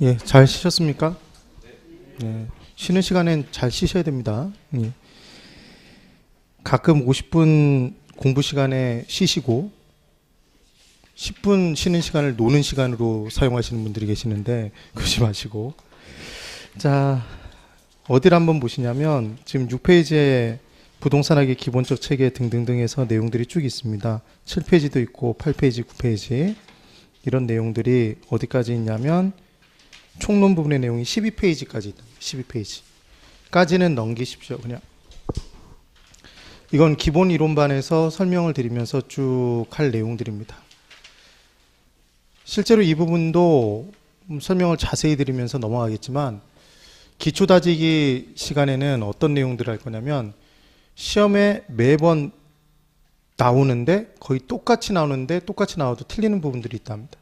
예, 잘 쉬셨습니까? 예, 쉬는 시간엔 잘 쉬셔야 됩니다. 예. 가끔 50분 공부 시간에 쉬시고 10분 쉬는 시간을 노는 시간으로 사용하시는 분들이 계시는데 그러지 마시고. 자, 어디를 한번 보시냐면 지금 6페이지에 부동산학의 기본적 체계 등등등 해서 내용들이 쭉 있습니다. 7페이지도 있고 8페이지, 9페이지 이런 내용들이 어디까지 있냐면 총론 부분의 내용이 12페이지까지 있다. 12페이지까지는 넘기십시오. 그냥 이건 기본 이론반에서 설명을 드리면서 쭉 할 내용들입니다. 실제로 이 부분도 설명을 자세히 드리면서 넘어가겠지만 기초다지기 시간에는 어떤 내용들을 할 거냐면 시험에 매번 나오는데 거의 똑같이 나오는데 똑같이 나와도 틀리는 부분들이 있답니다.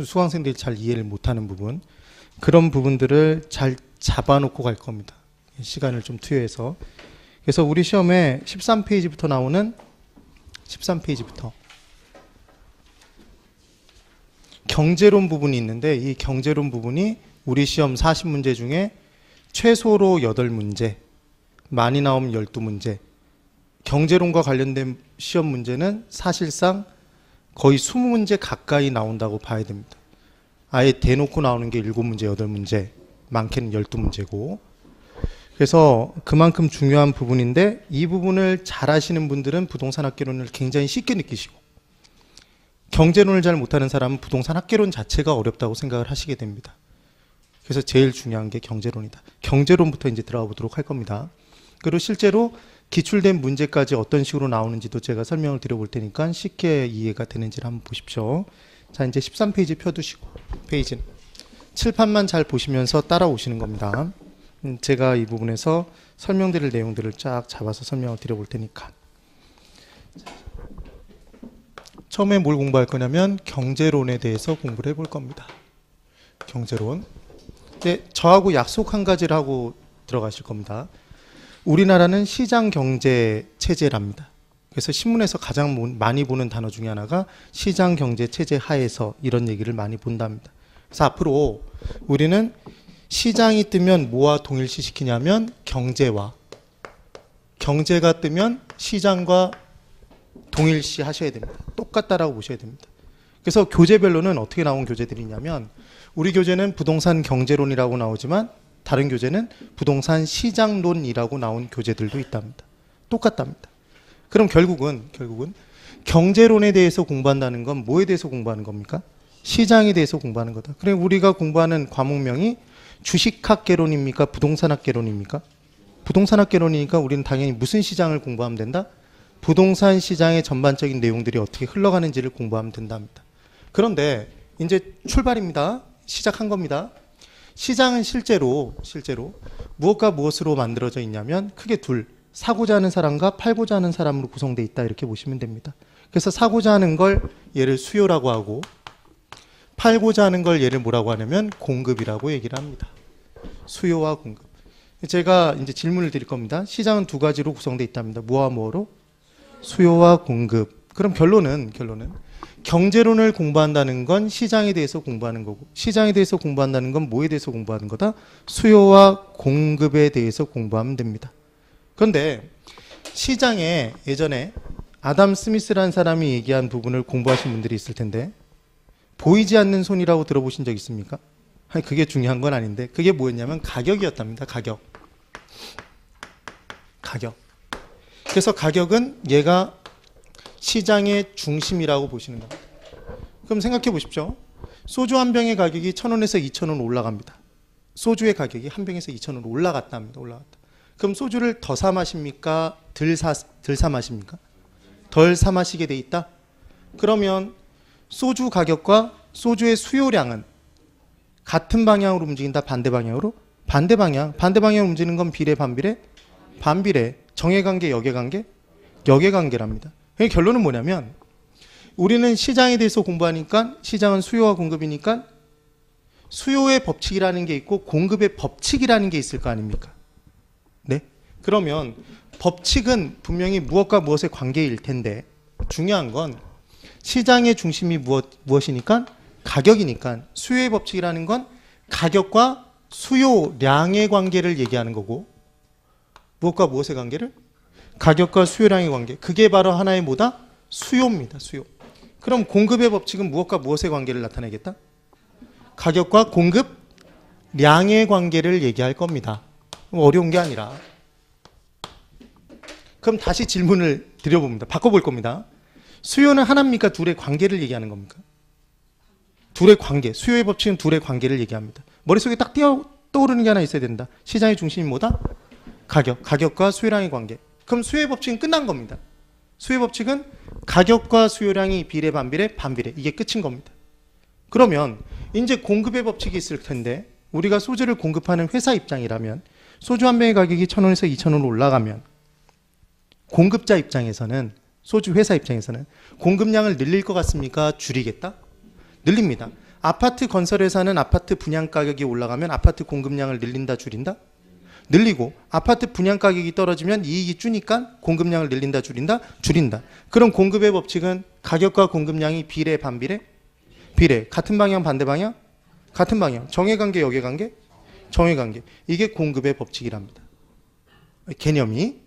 수강생들이 잘 이해를 못하는 부분, 그런 부분들을 잘 잡아놓고 갈 겁니다. 시간을 좀 투여해서. 그래서 우리 시험에 13페이지부터 나오는 13페이지부터 경제론 부분이 있는데 이 경제론 부분이 우리 시험 40문제 중에 최소로 8문제, 많이 나오면 12문제, 경제론과 관련된 시험 문제는 사실상 거의 20문제 가까이 나온다고 봐야 됩니다. 아예 대놓고 나오는 게 7문제, 8문제, 많게는 12문제고. 그래서 그만큼 중요한 부분인데 이 부분을 잘 아시는 분들은 부동산 학개론을 굉장히 쉽게 느끼시고 경제론을 잘 못하는 사람은 부동산 학개론 자체가 어렵다고 생각을 하시게 됩니다. 그래서 제일 중요한 게 경제론이다. 경제론부터 이제 들어가 보도록 할 겁니다. 그리고 실제로 기출된 문제까지 어떤 식으로 나오는지도 제가 설명을 드려볼 테니까 쉽게 이해가 되는지를 한번 보십시오. 자, 이제 13페이지 펴두시고 페이지는 칠판만 잘 보시면서 따라오시는 겁니다. 제가 이 부분에서 설명드릴 내용들을 쫙 잡아서 설명을 드려볼 테니까. 처음에 뭘 공부할 거냐면 경제론에 대해서 공부를 해볼 겁니다. 경제론. 근데 저하고 약속 한 가지를 하고 들어가실 겁니다. 우리나라는 시장 경제 체제랍니다. 그래서 신문에서 가장 많이 보는 단어 중에 하나가 시장 경제 체제 하에서 이런 얘기를 많이 본답니다. 그래서 앞으로 우리는 시장이 뜨면 뭐와 동일시시키냐면 경제와, 경제가 뜨면 시장과 동일시 하셔야 됩니다. 똑같다라고 보셔야 됩니다. 그래서 교재별로는 어떻게 나온 교재들이 있냐면 우리 교재는 부동산 경제론이라고 나오지만 다른 교재는 부동산 시장론이라고 나온 교재들도 있답니다. 똑같답니다. 그럼 결국은 경제론에 대해서 공부한다는 건 뭐에 대해서 공부하는 겁니까? 시장에 대해서 공부하는 거다. 그래 우리가 공부하는 과목명이 주식학개론입니까? 부동산학개론입니까? 부동산학개론이니까 우리는 당연히 무슨 시장을 공부하면 된다? 부동산 시장의 전반적인 내용들이 어떻게 흘러가는지를 공부하면 된답니다. 그런데 이제 출발입니다. 시작한 겁니다. 시장은 실제로 무엇과 무엇으로 만들어져 있냐면 크게 둘, 사고자 하는 사람과 팔고자 하는 사람으로 구성되어 있다 이렇게 보시면 됩니다. 그래서 사고자 하는 걸 얘를 수요라고 하고 팔고자 하는 걸 얘를 뭐라고 하냐면 공급이라고 얘기를 합니다. 수요와 공급. 제가 이제 질문을 드릴 겁니다. 시장은 두 가지로 구성되어 있답니다. 뭐와 뭐로? 수요와 공급. 그럼 결론은 경제론을 공부한다는 건 시장에 대해서 공부하는 거고 시장에 대해서 공부한다는 건 뭐에 대해서 공부하는 거다? 수요와 공급에 대해서 공부하면 됩니다. 그런데 시장에 예전에 아담 스미스라는 사람이 얘기한 부분을 공부하신 분들이 있을 텐데 보이지 않는 손이라고 들어보신 적 있습니까? 아니, 그게 중요한 건 아닌데 그게 뭐였냐면 가격이었답니다. 가격. 그래서 가격은 얘가 시장의 중심이라고 보시는 겁니다. 그럼 생각해 보십시오. 소주 한 병의 가격이 1,000원에서 2,000원 올라갑니다. 소주의 가격이 한 병에서 2,000원 올라갔답니다. 그럼 소주를 더 사 마십니까? 덜 사 마십니까? 덜 사 마시게 돼 있다? 그러면 소주 가격과 소주의 수요량은 같은 방향으로 움직인다? 반대 방향으로? 반대 방향으로 움직이는 건 비례, 반비례? 반비례. 정예관계, 역예관계? 역예관계랍니다. 결론은 뭐냐면 우리는 시장에 대해서 공부하니까 시장은 수요와 공급이니까 수요의 법칙이라는 게 있고 공급의 법칙이라는 게 있을 거 아닙니까? 네? 그러면 법칙은 분명히 무엇과 무엇의 관계일 텐데 중요한 건 시장의 중심이 무엇이니까? 가격이니까 수요의 법칙이라는 건 가격과 수요량의 관계를 얘기하는 거고, 무엇과 무엇의 관계를? 가격과 수요량의 관계. 그게 바로 하나의 뭐다? 수요입니다. 수요. 그럼 공급의 법칙은 무엇과 무엇의 관계를 나타내겠다? 가격과 공급량의 관계를 얘기할 겁니다. 어려운 게 아니라. 그럼 다시 질문을 드려봅니다. 바꿔볼 겁니다. 수요는 하나입니까? 둘의 관계를 얘기하는 겁니까? 둘의 관계. 수요의 법칙은 둘의 관계를 얘기합니다. 머릿속에 딱 떠오르는 게 하나 있어야 된다. 시장의 중심이 뭐다? 가격. 가격과 수요량의 관계. 그럼 수요의 법칙은 끝난 겁니다. 수요의 법칙은 가격과 수요량이 비례, 반비례, 반비례. 이게 끝인 겁니다. 그러면 이제 공급의 법칙이 있을 텐데 우리가 소주를 공급하는 회사 입장이라면 소주 한 병의 가격이 1,000원에서 2,000원으로 올라가면 공급자 입장에서는, 소주 회사 입장에서는 공급량을 늘릴 것 같습니까? 줄이겠다? 늘립니다. 아파트 건설회사는 아파트 분양 가격이 올라가면 아파트 공급량을 늘린다, 줄인다? 늘리고, 아파트 분양 가격이 떨어지면 이익이 주니까 공급량을 늘린다, 줄인다? 줄인다. 그럼 공급의 법칙은 가격과 공급량이 비례, 반비례? 비례. 같은 방향, 반대 방향? 같은 방향. 정해관계, 역외관계? 정해관계. 이게 공급의 법칙이랍니다. 개념이.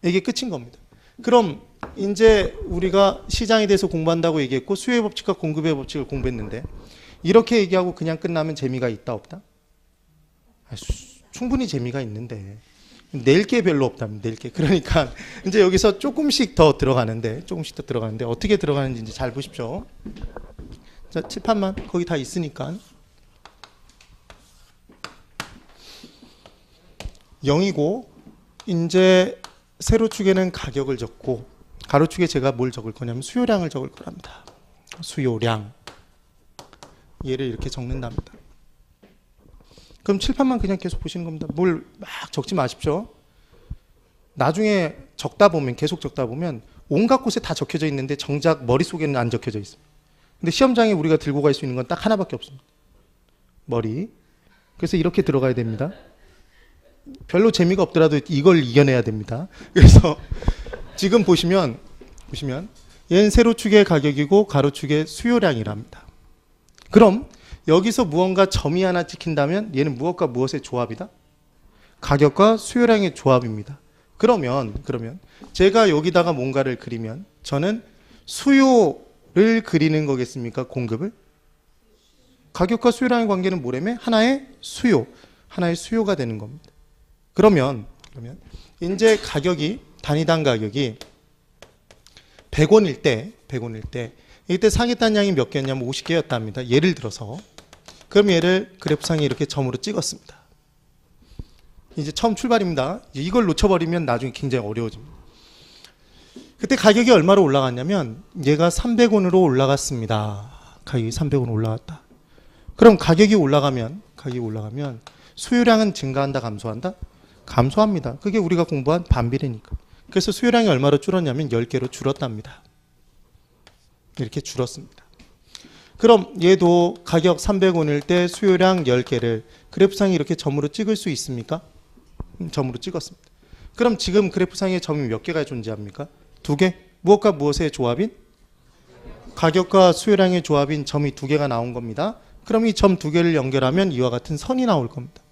이게 끝인 겁니다. 그럼 이제 우리가 시장에 대해서 공부한다고 얘기했고 수요의 법칙과 공급의 법칙을 공부했는데 이렇게 얘기하고 그냥 끝나면 재미가 있다, 없다? 충분히 재미가 있는데 낼 게 별로 없답니다. 낼 게. 그러니까 이제 여기서 조금씩 더 들어가는데 어떻게 들어가는지 이제 잘 보십시오. 자, 칠판만 거기 다 있으니까 0이고 이제 세로축에는 가격을 적고 가로축에 제가 뭘 적을 거냐면 수요량을 적을 거랍니다. 수요량. 얘를 이렇게 적는답니다. 그럼 칠판만 그냥 계속 보시는 겁니다. 뭘 막 적지 마십시오. 나중에 적다 보면, 계속 적다 보면 온갖 곳에 다 적혀져 있는데 정작 머릿속에는 안 적혀져 있습니다. 근데 시험장에 우리가 들고 갈 수 있는 건 딱 하나밖에 없습니다. 머리. 그래서 이렇게 들어가야 됩니다. 별로 재미가 없더라도 이걸 이겨내야 됩니다. 그래서 지금 보시면 얘는 세로축의 가격이고 가로축의 수요량이랍니다. 그럼 여기서 무언가 점이 하나 찍힌다면 얘는 무엇과 무엇의 조합이다? 가격과 수요량의 조합입니다. 그러면 제가 여기다가 뭔가를 그리면 저는 수요를 그리는 거겠습니까? 공급을? 가격과 수요량의 관계는 뭐라며? 하나의 수요가 되는 겁니다. 그러면 이제 가격이, 단위당 가격이 100원일 때 이때 사겠다는 양이 몇 개였냐면 50개였답니다. 예를 들어서. 그럼 얘를 그래프상에 이렇게 점으로 찍었습니다. 이제 처음 출발입니다. 이걸 놓쳐버리면 나중에 굉장히 어려워집니다. 그때 가격이 얼마로 올라갔냐면 얘가 300원으로 올라갔습니다. 가격이 300원 올라갔다. 그럼 가격이 올라가면 수요량은 증가한다, 감소한다? 감소합니다. 그게 우리가 공부한 반비례니까. 그래서 수요량이 얼마로 줄었냐면 10개로 줄었답니다. 이렇게 줄었습니다. 그럼 얘도 가격 300원일 때 수요량 10개를 그래프상에 이렇게 점으로 찍을 수 있습니까? 점으로 찍었습니다. 그럼 지금 그래프상에 점이 몇 개가 존재합니까? 2개. 무엇과 무엇의 조합인? 가격과 수요량의 조합인 점이 2개가 나온 겁니다. 그럼 이 점 2개를 연결하면 이와 같은 선이 나올 겁니다.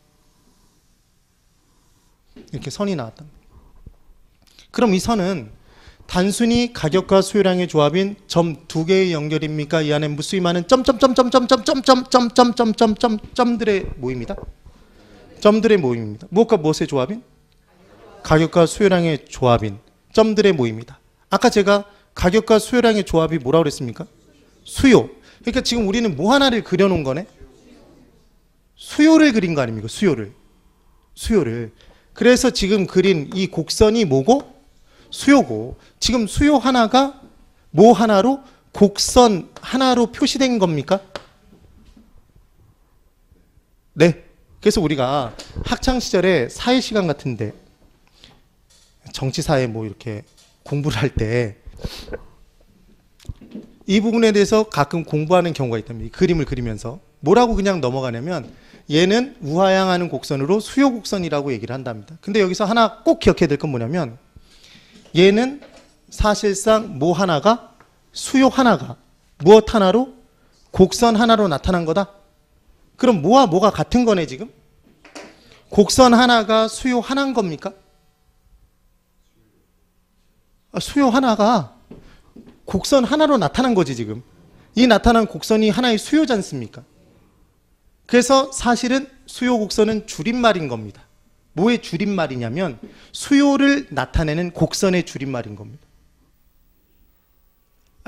이렇게 선이 나왔답니다. 그럼 이 선은 단순히 가격과 수요량의 조합인 점 2개의 연결입니까? 이 안에 무수히 많은 점들의 모임이다. 점들의 모임입니다. 무엇과 무엇의 조합인? 가격과 수요량의 조합인 점들의 모임이다. 아까 제가 가격과 수요량의 조합이 뭐라고 그랬습니까? 수요. 그러니까 지금 우리는 뭐 하나를 그려놓은 거네? 수요를 그린 거 아닙니까? 수요를. 그래서 지금 그린 이 곡선이 뭐고? 수요고. 지금 수요 하나가 뭐 하나로? 곡선 하나로 표시된 겁니까? 네. 그래서 우리가 학창시절에 사회시간 같은데 정치사회 뭐 이렇게 공부를 할 때 이 부분에 대해서 가끔 공부하는 경우가 있답니다. 이 그림을 그리면서 뭐라고 그냥 넘어가냐면 얘는 우하향하는 곡선으로 수요 곡선이라고 얘기를 한답니다. 근데 여기서 하나 꼭 기억해야 될 건 뭐냐면 얘는 사실상 뭐 하나가, 수요 하나가 무엇 하나로? 곡선 하나로 나타난 거다. 그럼 뭐와 뭐가 같은 거네 지금? 곡선 하나가 수요 하나인 겁니까? 수요 하나가 곡선 하나로 나타난 거지 지금. 이 나타난 곡선이 하나의 수요지 않습니까? 그래서 사실은 수요 곡선은 줄임말인 겁니다. 뭐의 줄임말이냐면 수요를 나타내는 곡선의 줄임말인 겁니다.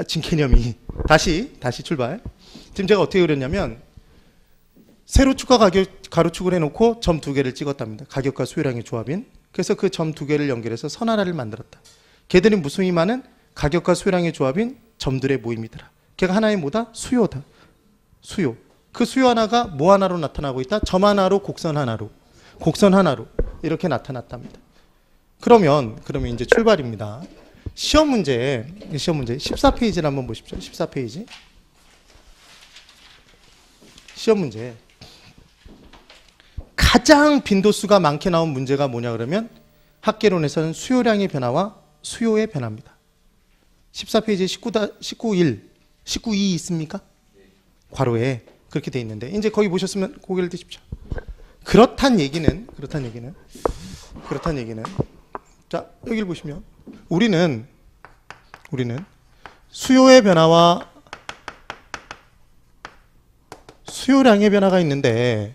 지금 개념이 다시 출발. 지금 제가 어떻게 그렸냐면 세로축과 가로축을 해놓고 점 두 개를 찍었답니다. 가격과 수요량의 조합인. 그래서 그 점 두 개를 연결해서 선 하나를 만들었다. 걔들이 무슨 의미하는 가격과 수요량의 조합인 점들의 모임이더라. 걔가 하나의 뭐다? 수요다. 수요. 그 수요 하나가 뭐 하나로 나타나고 있다? 점 하나로 곡선 하나로 이렇게 나타났답니다. 그러면 이제 출발입니다. 시험 문제 14페이지를 한번 보십시오. 14페이지. 시험 문제. 가장 빈도수가 많게 나온 문제가 뭐냐 그러면 학계론에서는 수요량의 변화와 수요의 변화입니다. 14페이지에 19.2 있습니까? 괄호에 그렇게 돼 있는데 이제 거기 보셨으면 고개를 드십시오. 그렇단 얘기는 자, 여기를 보시면 우리는 수요의 변화와 수요량의 변화가 있는데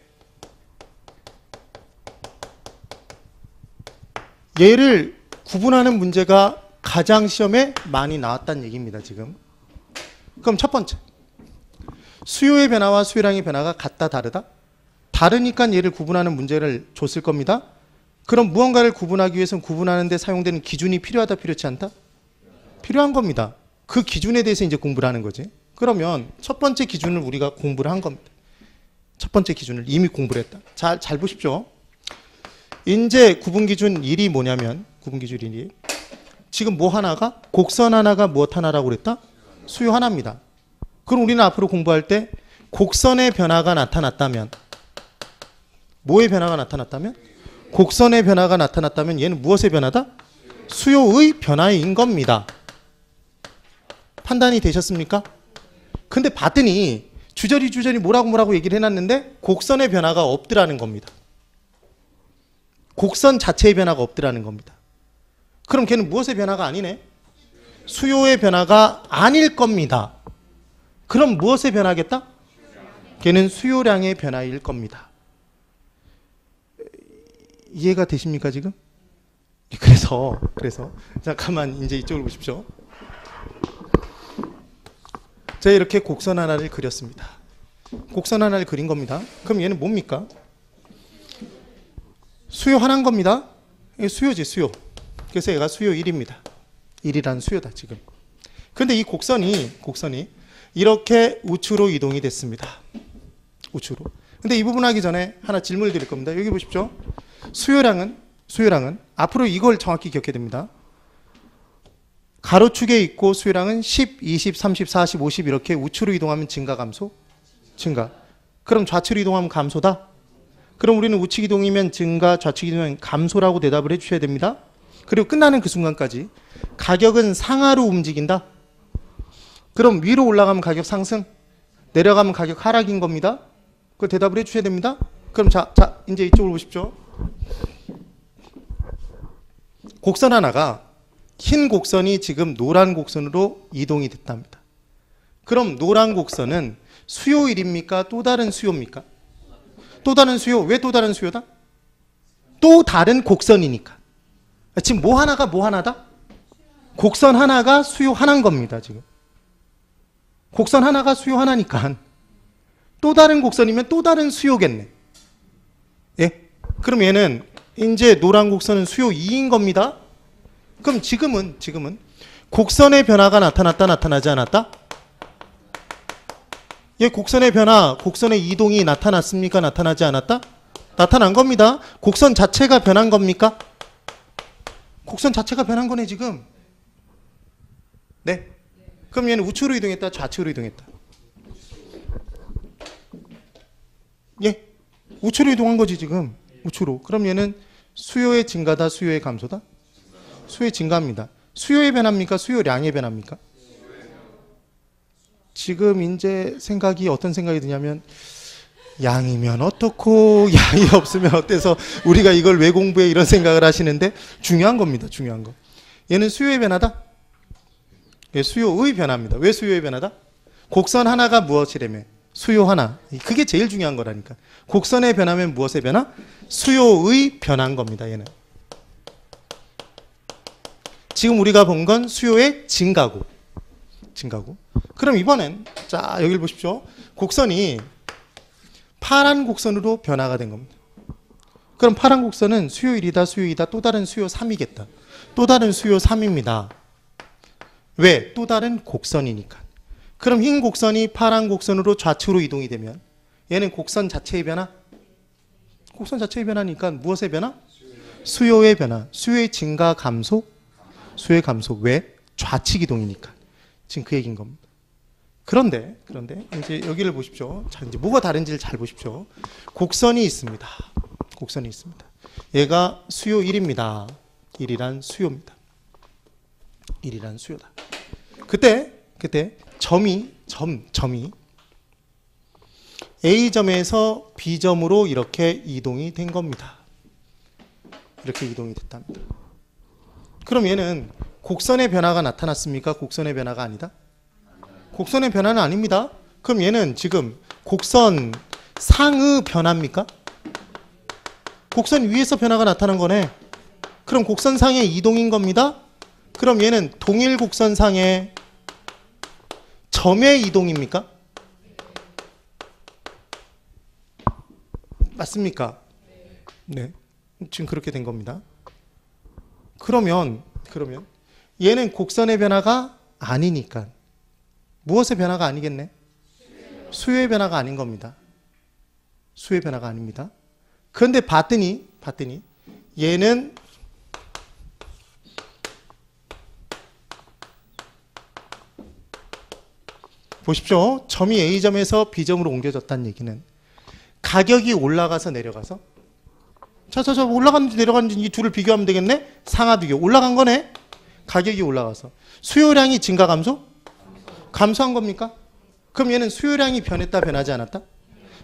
얘를 구분하는 문제가 가장 시험에 많이 나왔다는 얘기입니다, 지금. 그럼 첫 번째. 수요의 변화와 수요량의 변화가 같다, 다르다? 다르니까 얘를 구분하는 문제를 줬을 겁니다. 그럼 무언가를 구분하기 위해서는 구분하는 데 사용되는 기준이 필요하다, 필요치 않다? 필요한 겁니다. 그 기준에 대해서 이제 공부를 하는 거지. 그러면 첫 번째 기준을 우리가 공부를 한 겁니다. 첫 번째 기준을 이미 공부를 했다. 잘 보십시오. 이제 구분기준 1이 뭐냐면 구분기준 1이 지금 뭐 하나가 곡선 하나가 무엇 하나라고 그랬다? 수요 하나입니다. 그럼 우리는 앞으로 공부할 때 곡선의 변화가 나타났다면 뭐의 변화가 나타났다면? 곡선의 변화가 나타났다면 얘는 무엇의 변화다? 수요의 변화인 겁니다. 판단이 되셨습니까? 근데 봤더니 주저리 뭐라고 얘기를 해놨는데 곡선의 변화가 없더라는 겁니다. 곡선 자체의 변화가 없더라는 겁니다. 그럼 걔는 무엇의 변화가 아니네? 수요의 변화가 아닐 겁니다. 그럼 무엇의 변화겠다? 걔는 수요량의 변화일 겁니다. 이해가 되십니까 지금? 그래서 잠깐만 이제 이쪽을 보십시오. 제가 이렇게 곡선 하나를 그렸습니다. 곡선 하나를 그린 겁니다. 그럼 얘는 뭡니까? 수요 하나인 겁니다. 수요지 수요. 그래서 얘가 수요 1입니다. 1이라는 수요다 지금. 근데 이 곡선이 이렇게 우측으로 이동이 됐습니다. 우측으로. 근데 이 부분 하기 전에 하나 질문을 드릴 겁니다. 여기 보십시오. 수요량은 앞으로 이걸 정확히 기억해야 됩니다. 가로축에 있고 수요량은 10, 20, 30, 40, 50 이렇게 우측으로 이동하면 증가 감소? 증가. 그럼 좌측으로 이동하면 감소다? 그럼 우리는 우측 이동이면 증가, 좌측 이동이면 감소라고 대답을 해주셔야 됩니다. 그리고 끝나는 그 순간까지 가격은 상하로 움직인다? 그럼 위로 올라가면 가격 상승, 내려가면 가격 하락인 겁니다. 그걸 대답을 해주셔야 됩니다. 그럼 자 이제 이쪽으로 보십시오. 곡선 하나가 흰 곡선이 지금 노란 곡선으로 이동이 됐답니다. 그럼 노란 곡선은 수요일입니까? 또 다른 수요입니까? 또 다른 수요. 왜 또 다른 수요다? 또 다른 곡선이니까. 지금 뭐 하나가 뭐 하나다? 곡선 하나가 수요 하나인 겁니다. 지금 곡선 하나가 수요 하나니까 또 다른 곡선이면 또 다른 수요겠네. 예? 그럼 얘는 이제 노란 곡선은 수요 2인 겁니다. 그럼 지금은 곡선의 변화가 나타났다, 나타나지 않았다? 예, 곡선의 변화, 곡선의 이동이 나타났습니까? 나타나지 않았다? 나타난 겁니다. 곡선 자체가 변한 겁니까? 곡선 자체가 변한 거네 지금. 네. 그럼 얘는 우측으로 이동했다, 좌측으로 이동했다? 예, 우측으로 이동한 거지 지금. 우측으로. 그럼 얘는 수요의 증가다, 수요의 감소다? 수요의 증가입니다. 수요의 변화입니까? 수요량의 변화입니까? 지금 이제 어떤 생각이 드냐면 양이면 어떻고 양이 없으면 어때서 우리가 이걸 왜 공부해 이런 생각을 하시는데 중요한 겁니다. 중요한 거. 얘는 수요의 변화다. 얘 수요의 변화입니다. 왜 수요의 변화다? 곡선 하나가 무엇이라며? 수요 하나. 그게 제일 중요한 거라니까. 곡선의 변화면 무엇의 변화? 수요의 변화인 겁니다. 얘는. 지금 우리가 본 건 수요의 증가고. 증가고. 그럼 이번엔 자 여기를 보십시오. 곡선이 파란 곡선으로 변화가 된 겁니다. 그럼 파란 곡선은 수요 1이다 수요 2다 또 다른 수요 3이겠다. 또 다른 수요 3입니다. 왜? 또 다른 곡선이니까. 그럼 흰 곡선이 파란 곡선으로 좌측으로 이동이 되면 얘는 곡선 자체의 변화? 곡선 자체의 변화니까 무엇의 변화? 수요의 변화. 수요의 증가 감소? 수요의 감소. 왜? 좌측 이동이니까. 지금 그 얘기인 겁니다. 그런데 이제 여기를 보십시오. 자, 이제 뭐가 다른지를 잘 보십시오. 곡선이 있습니다. 곡선이 있습니다. 얘가 수요 1입니다. 1이란 수요입니다. 1이란 수요다. 그때 점이 A점에서 B점으로 이렇게 이동이 된 겁니다. 이렇게 이동이 됐답니다. 그럼 얘는 곡선의 변화가 나타났습니까? 곡선의 변화가 아니다? 곡선의 변화는 아닙니다. 그럼 얘는 지금 곡선 상의 변화입니까? 곡선 위에서 변화가 나타난 거네. 그럼 곡선 상의 이동인 겁니다. 그럼 얘는 동일 곡선 상의 점의 이동입니까? 맞습니까? 네. 지금 그렇게 된 겁니다. 그러면 얘는 곡선의 변화가 아니니까 무엇의 변화가 아니겠네? 수요의 변화가 아닌 겁니다. 수요의 변화가 아닙니다. 그런데 봤더니 얘는 보십시오. 점이 A점에서 B점으로 옮겨졌다는 얘기는 가격이 올라가서 내려가서 자 올라갔는지 내려갔는지 이 둘을 비교하면 되겠네? 상하 비교. 올라간 거네? 가격이 올라가서. 수요량이 증가 감소? 감소한 겁니까? 그럼 얘는 수요량이 변했다 변하지 않았다?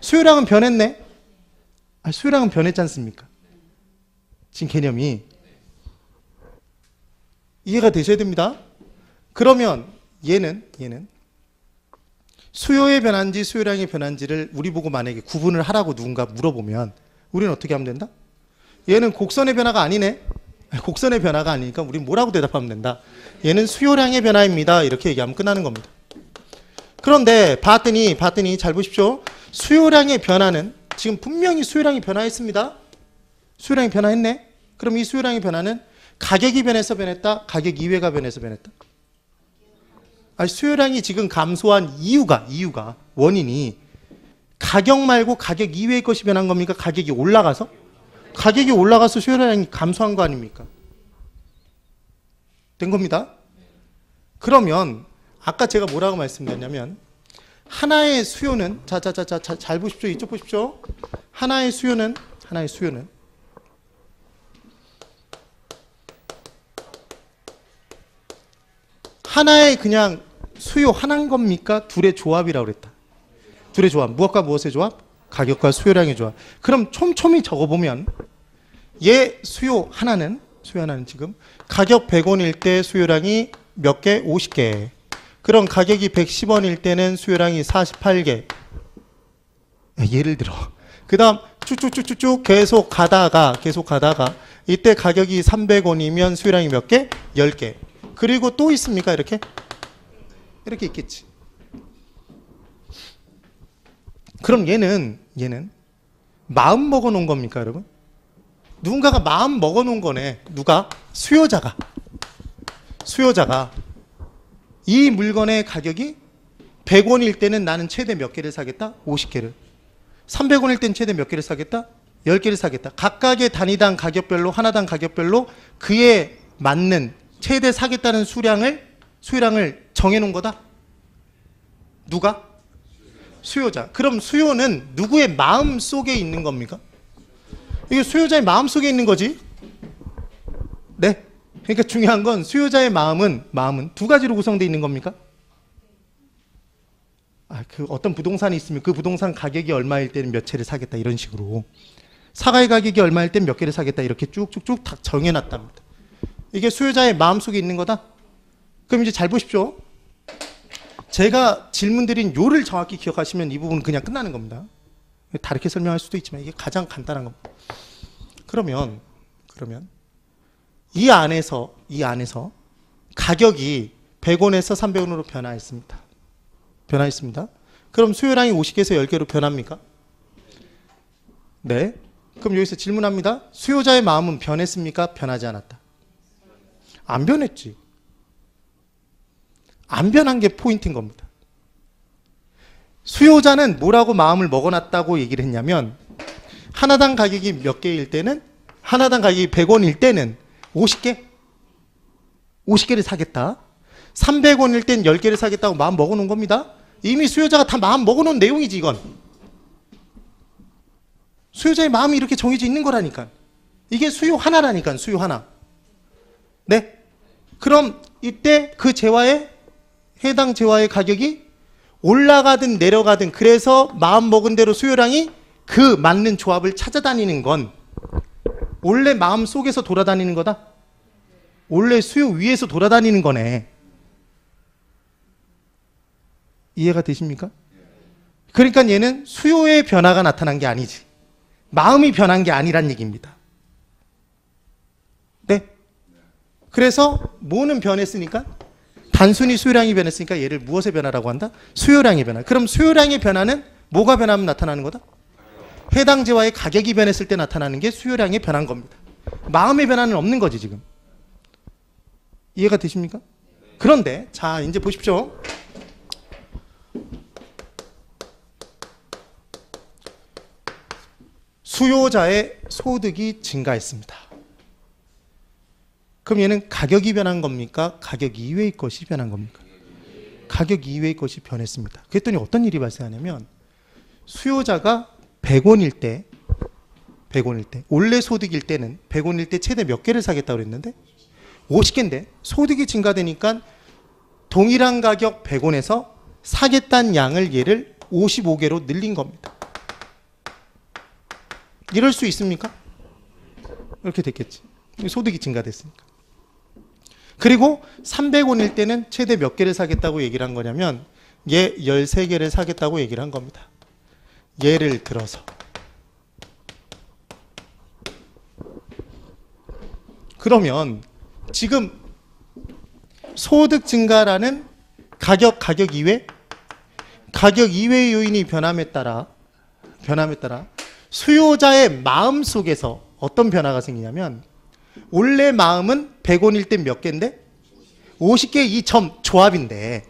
수요량은 변했네? 수요량은 변했지 않습니까? 지금 개념이 이해가 되셔야 됩니다. 그러면 얘는 수요의 변화인지 수요량의 변화인지를 우리 보고 만약에 구분을 하라고 누군가 물어보면 우리는 어떻게 하면 된다? 얘는 곡선의 변화가 아니네. 곡선의 변화가 아니니까 우리는 뭐라고 대답하면 된다? 얘는 수요량의 변화입니다. 이렇게 얘기하면 끝나는 겁니다. 그런데 봤더니 잘 보십시오. 수요량의 변화는 지금 분명히 수요량이 변화했습니다. 수요량이 변화했네. 그럼 이 수요량의 변화는 가격이 변해서 변했다? 가격 이외가 변해서 변했다? 수요량이 지금 감소한 이유가 원인이 가격 말고 가격 이외의 것이 변한 겁니까? 가격이 올라가서? 가격이 올라가서 수요량이 감소한 거 아닙니까? 된 겁니다. 그러면 아까 제가 뭐라고 말씀드렸냐면 하나의 수요는 잘 보십시오. 이쪽 보십시오. 하나의 수요는 하나의 그냥 수요 하나인 겁니까? 둘의 조합이라고 그랬다. 둘의 조합. 무엇과 무엇의 조합? 가격과 수요량의 조합. 그럼 촘촘히 적어보면 얘 수요 하나는 지금 가격 100원일 때 수요량이 몇 개? 50개. 그럼 가격이 110원일 때는 수요량이 48개. 예를 들어. 그 다음 쭉쭉쭉쭉 계속 가다가 이때 가격이 300원이면 수요량이 몇 개? 10개. 그리고 또 있습니까? 이렇게 있겠지. 그럼 얘는 마음 먹어 놓은 겁니까, 여러분? 누군가가 마음 먹어 놓은 거네. 누가? 수요자가 이 물건의 가격이 100원일 때는 나는 최대 몇 개를 사겠다? 50개를. 300원일 때는 최대 몇 개를 사겠다? 10개를 사겠다. 각각의 단위당 가격별로 하나당 가격별로 그에 맞는 최대 사겠다는 수요량을 정해놓은 거다. 누가? 수요자. 그럼 수요는 누구의 마음 속에 있는 겁니까? 이게 수요자의 마음 속에 있는 거지. 네. 그러니까 중요한 건 수요자의 마음은 두 가지로 구성되어 있는 겁니까? 그 어떤 부동산이 있으면 그 부동산 가격이 얼마일 때는 몇 채를 사겠다 이런 식으로 사과의 가격이 얼마일 땐 몇 개를 사겠다 이렇게 쭉쭉쭉 다 정해놨답니다. 이게 수요자의 마음속에 있는 거다. 그럼 이제 잘 보십시오. 제가 질문드린 요를 정확히 기억하시면 이 부분은 그냥 끝나는 겁니다. 다르게 설명할 수도 있지만 이게 가장 간단한 겁니다. 그러면 이 안에서 가격이 100원에서 300원으로 변화했습니다. 그럼 수요량이 50개에서 10개로 변합니까? 네. 그럼 여기서 질문합니다. 수요자의 마음은 변했습니까? 변하지 않았다? 안 변했지. 안 변한 게 포인트인 겁니다. 수요자는 뭐라고 마음을 먹어놨다고 얘기를 했냐면 하나당 가격이 몇 개일 때는 하나당 가격이 100원일 때는 50개를 사겠다. 300원일 땐 10개를 사겠다고 마음 먹어놓은 겁니다. 이미 수요자가 다 마음 먹어놓은 내용이지 이건. 수요자의 마음이 이렇게 정해져 있는 거라니까. 이게 수요 하나라니까. 수요 하나. 네. 그럼 이때 그 해당 재화의 가격이 올라가든 내려가든 그래서 마음 먹은 대로 수요량이 그 맞는 조합을 찾아다니는 건 원래 마음 속에서 돌아다니는 거다. 원래 수요 위에서 돌아다니는 거네. 이해가 되십니까? 그러니까 얘는 수요의 변화가 나타난 게 아니지. 마음이 변한 게 아니란 얘기입니다. 네. 그래서 뭐는 변했으니까? 단순히 수요량이 변했으니까 얘를 무엇의 변화라고 한다? 수요량의 변화. 그럼 수요량의 변화는 뭐가 변하면 나타나는 거다? 해당 재화의 가격이 변했을 때 나타나는 게 수요량의 변화인 겁니다. 마음의 변화는 없는 거지 지금. 이해가 되십니까? 그런데 자 이제 보십시오. 수요자의 소득이 증가했습니다. 그럼 얘는 가격이 변한 겁니까? 가격 이외의 것이 변한 겁니까? 가격 이외의 것이 변했습니다. 그랬더니 어떤 일이 발생하냐면 수요자가 100원일 때 원래 소득일 때는 100원일 때 최대 몇 개를 사겠다고 그랬는데 50개인데 소득이 증가되니까 동일한 가격 100원에서 사겠다는 양을 얘를 55개로 늘린 겁니다. 이럴 수 있습니까? 이렇게 됐겠지. 소득이 증가됐으니까. 그리고 300원일 때는 최대 몇 개를 사겠다고 얘기를 한 거냐면 얘 13개를 사겠다고 얘기를 한 겁니다. 예를 들어서 그러면 지금 소득 증가라는 가격 이외의 요인이 변함에 따라 수요자의 마음 속에서 어떤 변화가 생기냐면 원래 마음은 100원일 땐 몇 개인데 50개 이 조합인데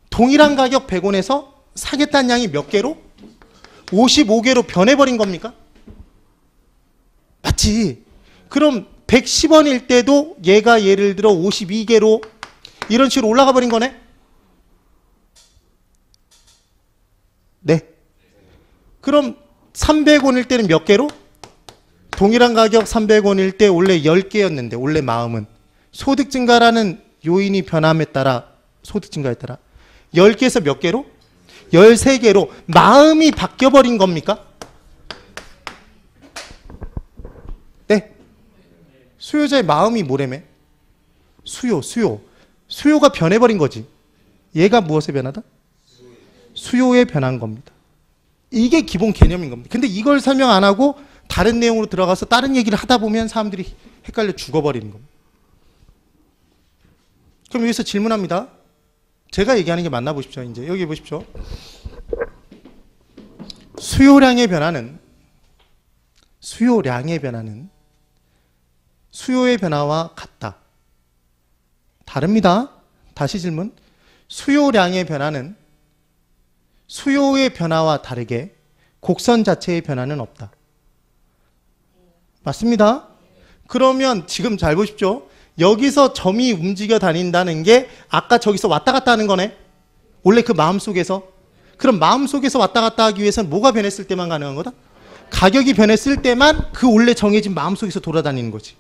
동일한 가격 100원에서 사겠다는 양이 몇 개로? 55개로 변해버린 겁니까? 맞지? 그럼 110원일 때도 얘가 예를 들어 52개로 이런 식으로 올라가 버린 거네? 네. 그럼 300원일 때는 몇 개로? 동일한 가격 300원일 때 원래 10개였는데 원래 마음은 소득 증가라는 요인이 변함에 따라 소득 증가에 따라 10개에서 몇 개로? 13개로 마음이 바뀌어버린 겁니까? 네. 수요자의 마음이 뭐래매? 수요가 변해버린 거지. 얘가 무엇의 변화다? 수요의 변한 겁니다. 이게 기본 개념인 겁니다. 근데 이걸 설명 안 하고 다른 내용으로 들어가서 다른 얘기를 하다 보면 사람들이 헷갈려 죽어버리는 겁니다. 그럼 여기서 질문합니다. 제가 얘기하는 게 맞나 보십시오. 이제 여기 보십시오. 수요량의 변화는 수요의 변화와 같다. 다릅니다. 다시 질문. 수요량의 변화는 수요의 변화와 다르게 곡선 자체의 변화는 없다. 맞습니다. 그러면 지금 잘 보십시오. 여기서 점이 움직여 다닌다는 게 아까 저기서 왔다 갔다 하는 거네. 원래 그 마음속에서. 그럼 마음속에서 왔다 갔다 하기 위해서는 뭐가 변했을 때만 가능한 거다? 가격이 변했을 때만 그 원래 정해진 마음속에서 돌아다니는 거지.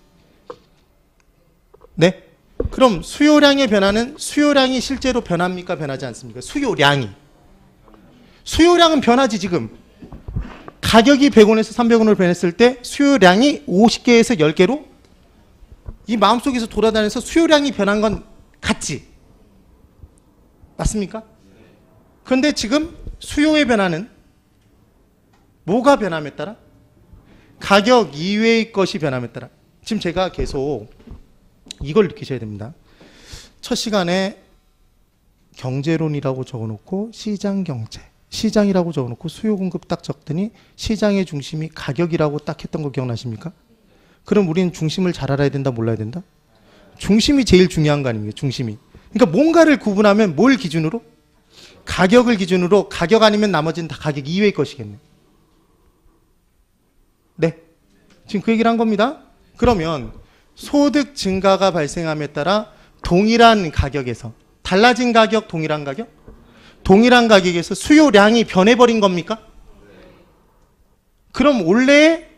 네? 그럼 수요량의 변화는 수요량이 실제로 변합니까? 변하지 않습니까? 수요량이. 수요량은 변하지 지금. 가격이 100원에서 300원으로 변했을 때 수요량이 50개에서 10개로 이 마음속에서 돌아다니면서 수요량이 변한 건 같지. 맞습니까? 그런데 지금 수요의 변화는 뭐가 변함에 따라? 가격 이외의 것이 변함에 따라. 지금 제가 계속 이걸 느끼셔야 됩니다. 첫 시간에 경제론이라고 적어놓고 시장 경제, 시장이라고 적어놓고 수요 공급 딱 적더니 시장의 중심이 가격이라고 딱 했던 거 기억나십니까? 그럼 우리는 중심을 잘 알아야 된다, 몰라야 된다? 중심이 제일 중요한 거 아닙니까? 중심이. 그러니까 뭔가를 구분하면 뭘 기준으로? 가격을 기준으로. 가격 아니면 나머지는 다 가격 이외의 것이겠네. 네. 지금 그 얘기를 한 겁니다. 그러면 소득 증가가 발생함에 따라 동일한 가격에서 달라진 가격, 동일한 가격? 동일한 가격에서 수요량이 변해버린 겁니까? 그럼 원래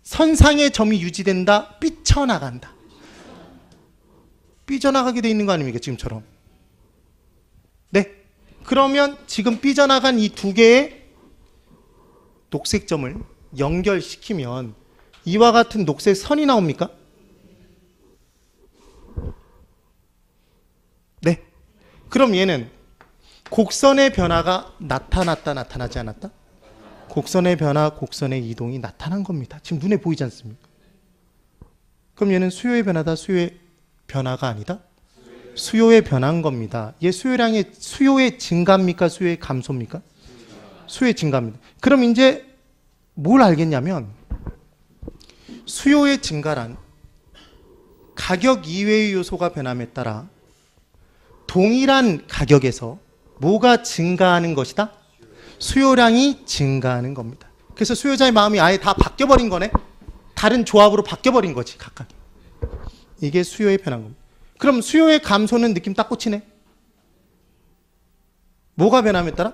선상의 점이 유지된다, 삐쳐나간다. 삐져나가게 돼 있는 거 아닙니까? 지금처럼. 네. 그러면 지금 삐져나간 이 두 개의 녹색점을 연결시키면 이와 같은 녹색 선이 나옵니까? 네. 그럼 얘는 곡선의 변화가 나타났다, 나타나지 않았다? 곡선의 변화, 곡선의 이동이 나타난 겁니다. 지금 눈에 보이지 않습니까? 그럼 얘는 수요의 변화다, 수요의 변화가 아니다? 수요의 변화인 겁니다. 얘 수요의 증가입니까? 수요의 감소입니까? 수요의 증가입니다. 그럼 이제 뭘 알겠냐면 수요의 증가란 가격 이외의 요소가 변함에 따라 동일한 가격에서 뭐가 증가하는 것이다? 수요량이 증가하는 겁니다. 그래서 수요자의 마음이 아예 다 바뀌어버린 거네. 다른 조합으로 바뀌어버린 거지, 각각. 이게 수요의 변화인 겁니다. 그럼 수요의 감소는 느낌 딱 꽂히네. 뭐가 변함에 따라?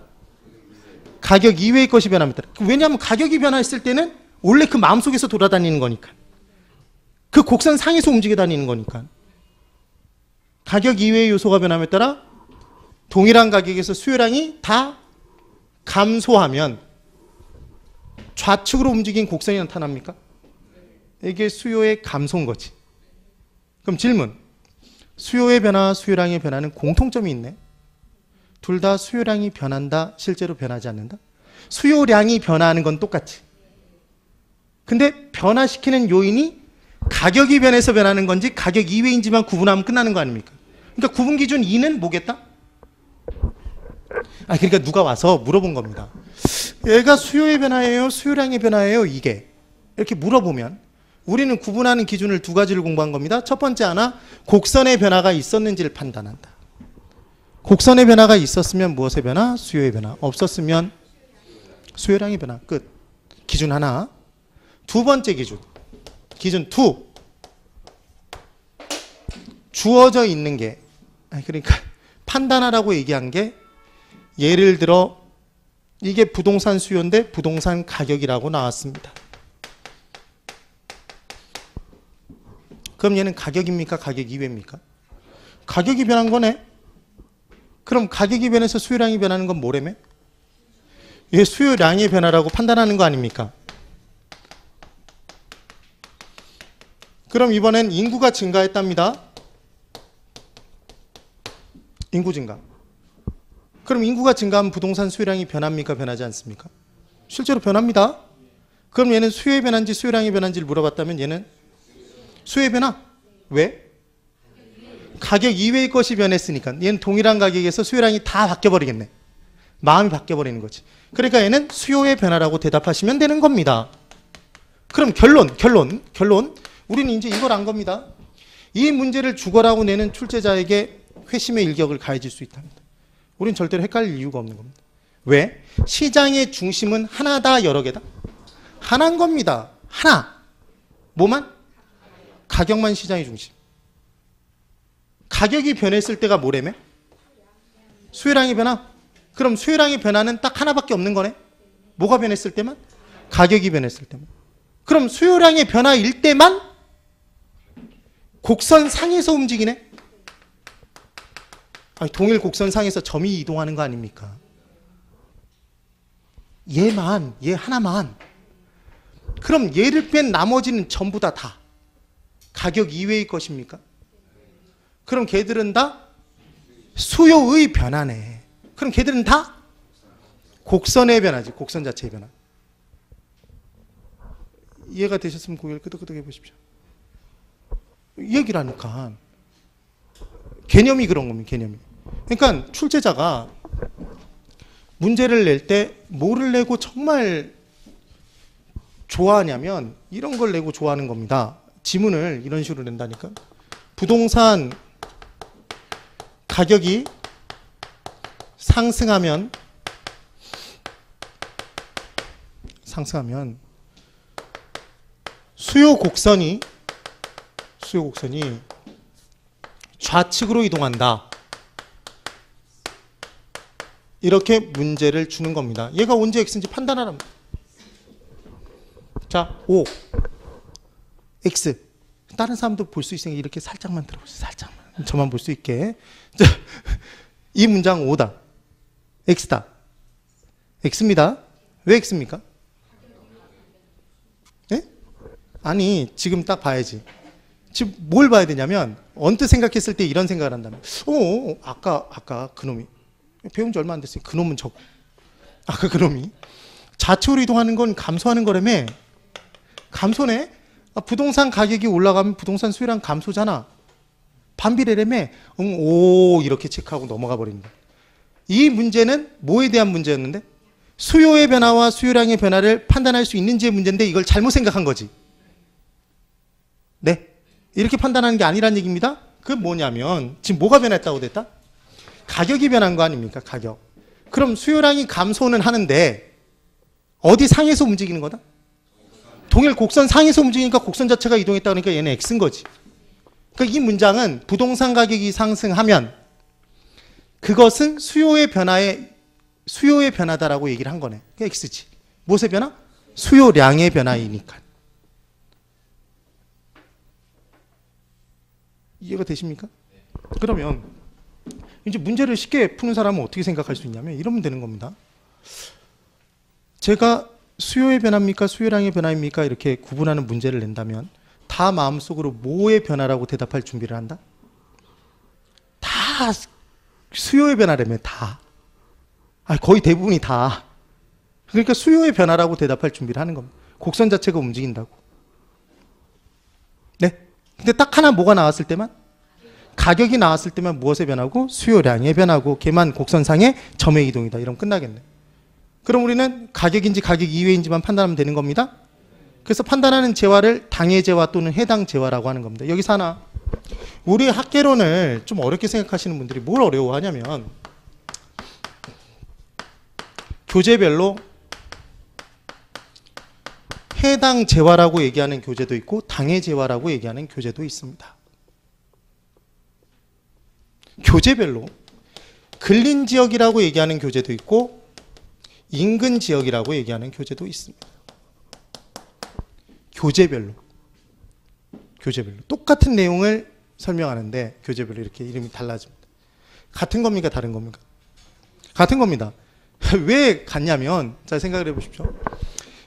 가격 이외의 것이 변함에 따라. 왜냐하면 가격이 변화했을 때는 원래 그 마음속에서 돌아다니는 거니까. 그 곡선 상에서 움직여 다니는 거니까. 가격 이외의 요소가 변함에 따라 동일한 가격에서 수요량이 다 감소하면 좌측으로 움직인 곡선이 나타납니까? 이게 수요의 감소인 거지. 그럼 질문. 수요의 변화와 수요량의 변화는 공통점이 있네. 둘 다 수요량이 변한다, 실제로 변하지 않는다? 수요량이 변화하는 건 똑같지. 근데 변화시키는 요인이 가격이 변해서 변하는 건지 가격 이외인지만 구분하면 끝나는 거 아닙니까? 그러니까 구분 기준 2는 뭐겠다? 그러니까 누가 와서 물어본 겁니다. 얘가 수요의 변화예요? 수요량의 변화예요? 이게. 이렇게 물어보면 우리는 구분하는 기준을 두 가지를 공부한 겁니다. 첫 번째 하나, 곡선의 변화가 있었는지를 판단한다. 곡선의 변화가 있었으면 무엇의 변화? 수요의 변화. 없었으면 수요량의 변화. 끝. 기준 하나. 두 번째 기준. 기준 2. 주어져 있는 게, 그러니까 판단하라고 얘기한 게, 예를 들어 이게 부동산 수요인데 부동산 가격이라고 나왔습니다. 그럼 얘는 가격입니까? 가격 이외입니까? 가격이 변한 거네. 그럼 가격이 변해서 수요량이 변하는 건 뭐래매? 얘 수요량의 변화라고 판단하는 거 아닙니까? 그럼 이번엔 인구가 증가했답니다. 인구 증가. 그럼 인구가 증가하면 부동산 수요량이 변합니까? 변하지 않습니까? 실제로 변합니다. 그럼 얘는 수요의 변화인지 수요량의 변화인지를 물어봤다면 얘는 수요의 변화. 왜? 가격 이외의 것이 변했으니까. 얘는 동일한 가격에서 수요량이 다 바뀌어버리겠네. 마음이 바뀌어버리는 거지. 그러니까 얘는 수요의 변화라고 대답하시면 되는 겁니다. 그럼 결론. 우리는 이제 이걸 안 겁니다. 이 문제를 죽어라고 내는 출제자에게 회심의 일격을 가해질 수 있답니다. 우린 절대로 헷갈릴 이유가 없는 겁니다. 왜? 시장의 중심은 하나다, 여러 개다? 하나인 겁니다. 하나. 뭐만? 가격만 시장의 중심. 가격이 변했을 때가 뭐래매? 수요량의 변화. 그럼 수요량의 변화는 딱 하나밖에 없는 거네. 뭐가 변했을 때만? 가격이 변했을 때만. 그럼 수요량의 변화일 때만 곡선 상에서 움직이네. 아니, 동일 곡선상에서 점이 이동하는 거 아닙니까? 얘 하나만. 그럼 얘를 뺀 나머지는 전부 다 가격 이외의 것입니까? 그럼 걔들은 다 수요의 변화네. 그럼 걔들은 다 곡선의 변화지. 곡선 자체의 변화. 이해가 되셨으면 고개를 끄덕끄덕 해보십시오. 이 얘기를 하니까 개념이 그런 겁니다. 개념이. 그러니까 출제자가 문제를 낼 때 뭐를 내고 정말 좋아하냐면 이런 걸 내고 좋아하는 겁니다. 지문을 이런 식으로 낸다니까. 부동산 가격이 상승하면 수요 곡선이 좌측으로 이동한다. 이렇게 문제를 주는 겁니다. 얘가 언제 x인지 판단하라면. 자, 5 x. 다른 사람도 볼 수 있으니까 이렇게 살짝만 들어보세요. 살짝만. 저만 볼 수 있게. 자, 이 문장 5다. x다. x입니다. 왜 x입니까? 예? 아니, 지금 딱 봐야지. 지금 뭘 봐야 되냐면 언뜻 생각했을 때 이런 생각을 한다면 아까 그놈이 배운 지 얼마 안 됐으니 그놈은 저거. 아까 그놈이 좌측으로 이동하는 건 감소하는 거라며. 감소네? 부동산 가격이 올라가면 부동산 수요량 감소잖아. 반비례라며. 오 이렇게 체크하고 넘어가 버립니다. 이 문제는 뭐에 대한 문제였는데? 수요의 변화와 수요량의 변화를 판단할 수 있는지의 문제인데 이걸 잘못 생각한 거지. 네. 이렇게 판단하는 게 아니란 얘기입니다. 그건 뭐냐면 지금 뭐가 변했다고 됐다? 가격이 변한 거 아닙니까? 가격. 그럼 수요량이 감소는 하는데 어디 상에서 움직이는 거다? 동일 곡선 상에서 움직이니까 곡선 자체가 이동했다 그러니까 얘는 x인 거지. 그러니까 이 문장은 부동산 가격이 상승하면 그것은 수요의 변화다라고 얘기를 한 거네. 그게 x지. 무엇의 변화? 수요량의 변화이니까. 이해가 되십니까? 그러면 이제 문제를 쉽게 푸는 사람은 어떻게 생각할 수 있냐면 이러면 되는 겁니다. 제가 수요의 변화입니까? 수요량의 변화입니까? 이렇게 구분하는 문제를 낸다면 다 마음속으로 뭐의 변화라고 대답할 준비를 한다? 다 수요의 변화라며. 다. 거의 대부분이 다. 그러니까 수요의 변화라고 대답할 준비를 하는 겁니다. 곡선 자체가 움직인다고. 네. 근데 딱 하나 뭐가 나왔을 때만? 가격이 나왔을 때만 무엇의 변화고? 수요량의 변화고. 걔만 곡선상의 점의 이동이다. 이러면 끝나겠네. 그럼 우리는 가격인지 가격 이외인지만 판단하면 되는 겁니다. 그래서 판단하는 재화를 당해 재화 또는 해당 재화라고 하는 겁니다. 여기서 하나. 우리 학계론을 좀 어렵게 생각하시는 분들이 뭘 어려워하냐면 교재별로 해당 재화라고 얘기하는 교재도 있고 당해 재화라고 얘기하는 교재도 있습니다. 교재별로 근린 지역이라고 얘기하는 교재도 있고 인근 지역이라고 얘기하는 교재도 있습니다. 교재별로 똑같은 내용을 설명하는데 교재별로 이렇게 이름이 달라집니다. 같은 겁니까? 다른 겁니까? 같은 겁니다. 왜 같냐면 자 생각을 해보십시오.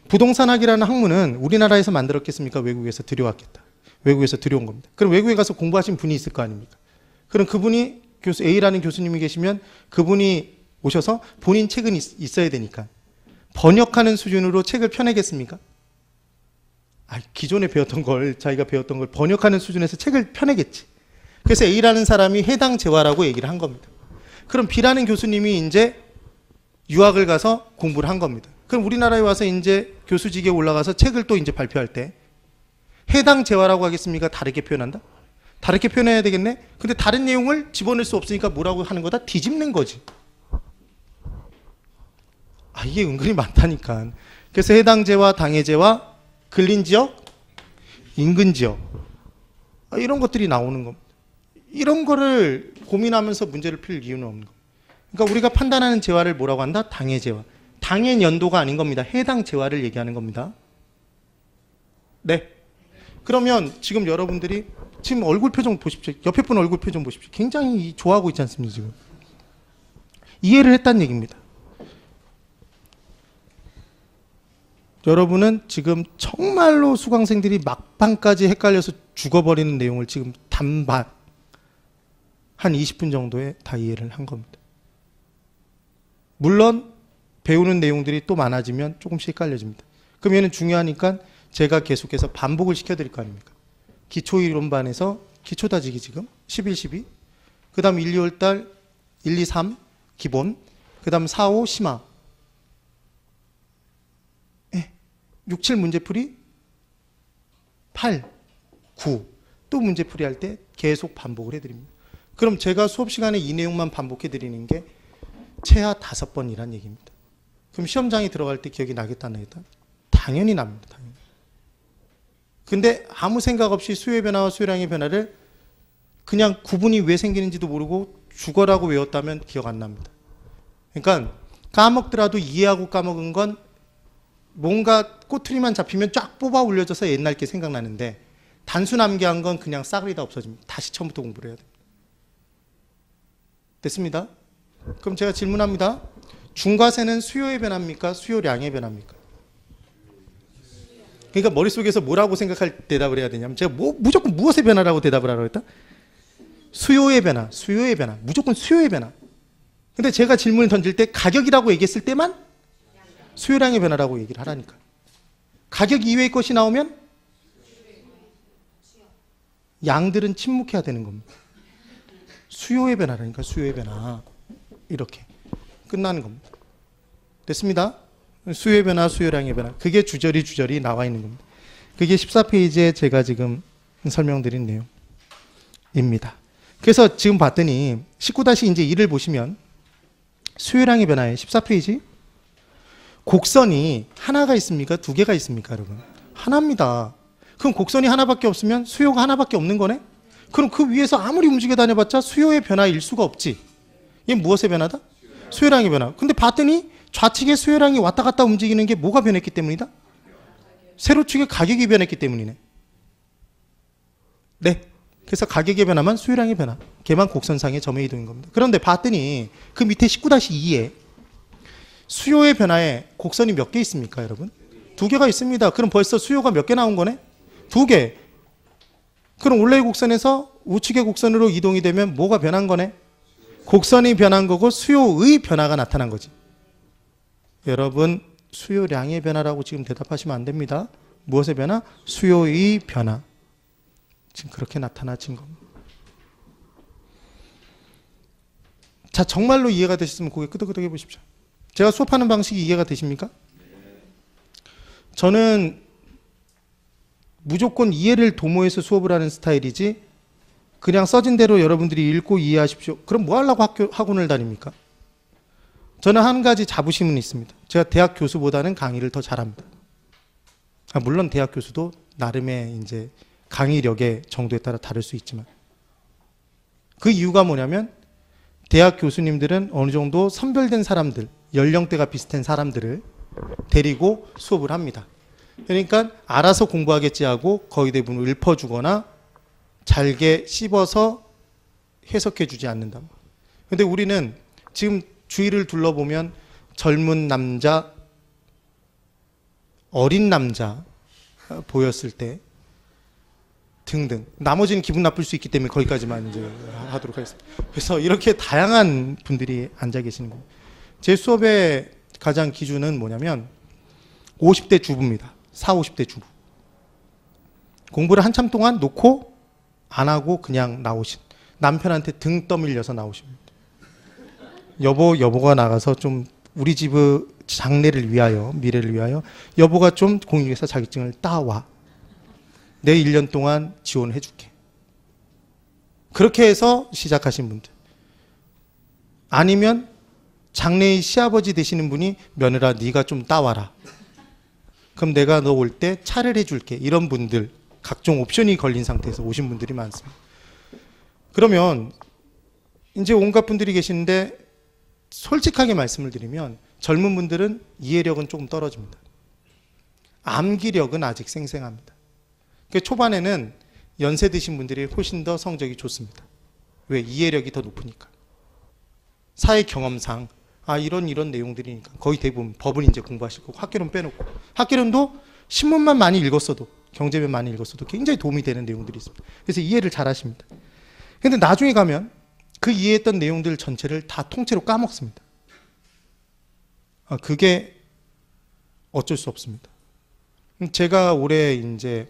부동산학이라는 학문은 우리나라에서 만들었겠습니까? 외국에서 들여왔겠다. 외국에서 들여온 겁니다. 그럼 외국에 가서 공부하신 분이 있을 거 아닙니까? 그럼 그분이 교수 A라는 교수님이 계시면 그분이 오셔서 본인 책은 있어야 되니까 번역하는 수준으로 책을 펴내겠습니까? 기존에 배웠던 걸 자기가 배웠던 걸 번역하는 수준에서 책을 펴내겠지. 그래서 A라는 사람이 해당 재화라고 얘기를 한 겁니다. 그럼 B라는 교수님이 이제 유학을 가서 공부를 한 겁니다. 그럼 우리나라에 와서 이제 교수직에 올라가서 책을 또 이제 발표할 때 해당 재화라고 하겠습니까? 다르게 표현한다? 다르게 표현해야 되겠네? 근데 다른 내용을 집어넣을 수 없으니까 뭐라고 하는 거다? 뒤집는 거지. 이게 은근히 많다니까. 그래서 해당 재화, 당해 재화, 근린 지역, 인근 지역 이런 것들이 나오는 겁니다. 이런 거를 고민하면서 문제를 풀 이유는 없는 겁니다. 그러니까 우리가 판단하는 재화를 뭐라고 한다? 당해 재화. 당해 연도가 아닌 겁니다. 해당 재화를 얘기하는 겁니다. 네. 그러면 지금 여러분들이 지금 얼굴 표정 보십시오. 옆에 분 얼굴 표정 보십시오. 굉장히 좋아하고 있지 않습니까, 지금? 이해를 했다는 얘기입니다. 여러분은 지금 정말로 수강생들이 막판까지 헷갈려서 죽어버리는 내용을 지금 단반, 한 20분 정도에 다 이해를 한 겁니다. 물론 배우는 내용들이 또 많아지면 조금씩 헷갈려집니다. 그럼 얘는 중요하니까 제가 계속해서 반복을 시켜드릴 거 아닙니까? 기초이론반에서 기초다지기 지금 11, 12, 그 다음 1, 2월달 1, 2, 3 기본, 그 다음 4, 5 심화, 6, 7 문제풀이, 8, 9 또 문제풀이 할 때 계속 반복을 해드립니다. 그럼 제가 수업 시간에 이 내용만 반복해드리는 게 최하 5번이란 얘기입니다. 그럼 시험장에 들어갈 때 기억이 나겠다 안 나겠다? 당연히 납니다. 당연히. 근데 아무 생각 없이 수요의 변화와 수요량의 변화를 그냥 구분이 왜 생기는지도 모르고 죽어라고 외웠다면 기억 안 납니다. 그러니까 까먹더라도 이해하고 까먹은 건 뭔가 꼬투리만 잡히면 쫙 뽑아 올려져서 옛날 게 생각나는데 단순 암기한 건 그냥 싸그리 다 없어집니다. 다시 처음부터 공부를 해야 됩니다. 됐습니다. 그럼 제가 질문합니다. 중과세는 수요의 변화입니까? 수요량의 변화입니까? 그러니까 머릿속에서 뭐라고 생각할 대답을 해야 되냐면 제가 무조건 무엇의 변화라고 대답을 하라고 했다? 수요의 변화, 수요의 변화, 무조건 수요의 변화. 근데 제가 질문을 던질 때 가격이라고 얘기했을 때만 수요량의 변화라고 얘기를 하라니까. 가격 이외의 것이 나오면 양들은 침묵해야 되는 겁니다. 수요의 변화라니까, 수요의 변화. 이렇게 끝나는 겁니다. 됐습니다. 수요의 변화, 수요량의 변화. 그게 주저리 나와 있는 겁니다. 그게 14페이지에 제가 지금 설명드린 내용입니다. 그래서 지금 봤더니 19-1을 보시면 수요량의 변화에 14페이지 곡선이 하나가 있습니까? 두 개가 있습니까, 여러분? 하나입니다. 그럼 곡선이 하나밖에 없으면 수요가 하나밖에 없는 거네? 그럼 그 위에서 아무리 움직여 다녀봤자 수요의 변화일 수가 없지. 이게 무엇의 변화다? 수요량의 변화. 근데 봤더니 좌측의 수요량이 왔다 갔다 움직이는 게 뭐가 변했기 때문이다? 세로축의 가격이 변했기 때문이네. 네. 그래서 가격의 변화만 수요량의 변화. 걔만 곡선상의 점의 이동인 겁니다. 그런데 봤더니 그 밑에 19-2에 수요의 변화에 곡선이 몇 개 있습니까, 여러분? 2개가 있습니다. 그럼 벌써 수요가 몇 개 나온 거네? 2개. 그럼 원래의 곡선에서 우측의 곡선으로 이동이 되면 뭐가 변한 거네? 곡선이 변한 거고 수요의 변화가 나타난 거지. 여러분, 수요량의 변화라고 지금 대답하시면 안 됩니다. 무엇의 변화? 수요의 변화. 지금 그렇게 나타나진 겁니다. 자, 정말로 이해가 되셨으면 고개 끄덕끄덕 해보십시오. 제가 수업하는 방식이 이해가 되십니까? 저는 무조건 이해를 도모해서 수업을 하는 스타일이지 그냥 써진 대로 여러분들이 읽고 이해하십시오. 그럼 뭐 하려고 학원을 다닙니까? 저는 한 가지 자부심은 있습니다. 제가 대학 교수보다는 강의를 더 잘합니다. 물론 대학 교수도 나름의 이제 강의력의 정도에 따라 다를 수 있지만 그 이유가 뭐냐면 대학 교수님들은 어느 정도 선별된 사람들, 연령대가 비슷한 사람들을 데리고 수업을 합니다. 그러니까 알아서 공부하겠지 하고 거의 대부분 읊어주거나 잘게 씹어서 해석해 주지 않는다. 근데 우리는 지금 주위를 둘러보면 젊은 남자, 어린 남자 보였을 때 등등. 나머지는 기분 나쁠 수 있기 때문에 거기까지만 이제 하도록 하겠습니다. 그래서 이렇게 다양한 분들이 앉아 계시는 거예요. 제 수업의 가장 기준은 뭐냐면 50대 주부입니다. 40, 50대 주부. 공부를 한참 동안 놓고 안 하고 그냥 나오신 남편한테 등 떠밀려서 나오십니다. 여보가 나가서 좀 우리 집의 장래를 위하여, 미래를 위하여 여보가 좀 공익에서 자격증을 따와. 내 1년 동안 지원해 줄게. 그렇게 해서 시작하신 분들. 아니면 장래의 시아버지 되시는 분이 며느라 네가 좀 따와라. 그럼 내가 너 올 때 차를 해줄게. 이런 분들 각종 옵션이 걸린 상태에서 오신 분들이 많습니다. 그러면 이제 온갖 분들이 계시는데 솔직하게 말씀을 드리면 젊은 분들은 이해력은 조금 떨어집니다. 암기력은 아직 생생합니다. 그 초반에는 연세 드신 분들이 훨씬 더 성적이 좋습니다. 왜? 이해력이 더 높으니까. 사회 경험상 이런 내용들이니까 거의 대부분 법을 이제 공부하실 거고, 학개론 빼놓고, 학개론도 신문만 많이 읽었어도, 경제면 많이 읽었어도 굉장히 도움이 되는 내용들이 있습니다. 그래서 이해를 잘 하십니다. 근데 나중에 가면 그 이해했던 내용들 전체를 다 통째로 까먹습니다. 그게 어쩔 수 없습니다. 제가 올해 이제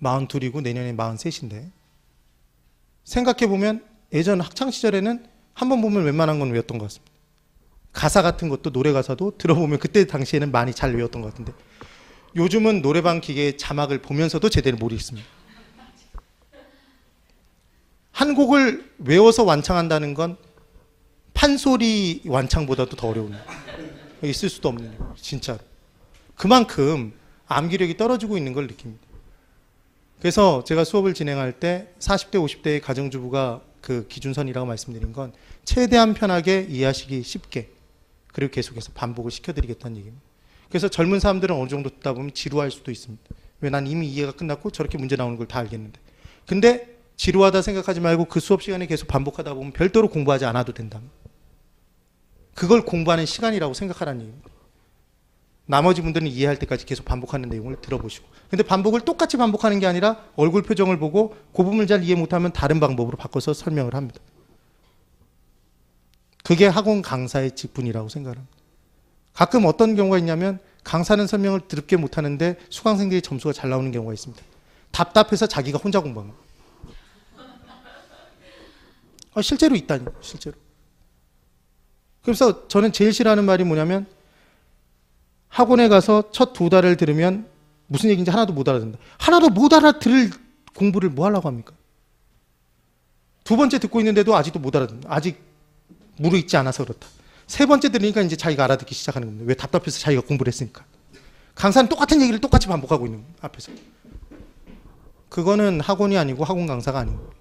42이고 내년에 43인데, 생각해보면 예전 학창시절에는 한번 보면 웬만한 건 외웠던 것 같습니다. 가사 같은 것도, 노래 가사도 들어보면 그때 당시에는 많이 잘 외웠던 것 같은데, 요즘은 노래방 기계 자막을 보면서도 제대로 모르겠습니다. 한 곡을 외워서 완창한다는 건 판소리 완창보다도 더 어려운 일이에요. 있을 수도 없는 일이에요. 진짜로. 그만큼 암기력이 떨어지고 있는 걸 느낍니다. 그래서 제가 수업을 진행할 때 40대, 50대의 가정주부가 그 기준선이라고 말씀드린 건 최대한 편하게 이해하시기 쉽게, 그리고 계속해서 반복을 시켜드리겠다는 얘기입니다. 그래서 젊은 사람들은 어느 정도 듣다 보면 지루할 수도 있습니다. 왜? 난 이미 이해가 끝났고 저렇게 문제 나오는 걸 다 알겠는데. 근데 지루하다 생각하지 말고 그 수업 시간에 계속 반복하다 보면 별도로 공부하지 않아도 된다. 그걸 공부하는 시간이라고 생각하라는 얘기입니다. 나머지 분들은 이해할 때까지 계속 반복하는 내용을 들어보시고. 근데 반복을 똑같이 반복하는 게 아니라 얼굴 표정을 보고 그 부분을 잘 이해 못하면 다른 방법으로 바꿔서 설명을 합니다. 그게 학원 강사의 직분이라고 생각합니다. 가끔 어떤 경우가 있냐면 강사는 설명을 드럽게 못하는데 수강생들이 점수가 잘 나오는 경우가 있습니다. 답답해서 자기가 혼자 공부한 거예요. 실제로 있다니까요. 실제로. 그래서 저는 제일 싫어하는 말이 뭐냐면, 학원에 가서 첫 2달을 들으면 무슨 얘기인지 하나도 못 알아듣는다. 하나도 못 알아들을 공부를 뭐 하려고 합니까? 2번째 듣고 있는데도 아직도 못 알아듣는다. 아직 무르익지 않아서 그렇다. 3번째 들으니까 이제 자기가 알아듣기 시작하는 겁니다. 왜? 답답해서 자기가 공부를 했으니까. 강사는 똑같은 얘기를 똑같이 반복하고 있는 거예요. 앞에서. 그거는 학원이 아니고 학원 강사가 아니고,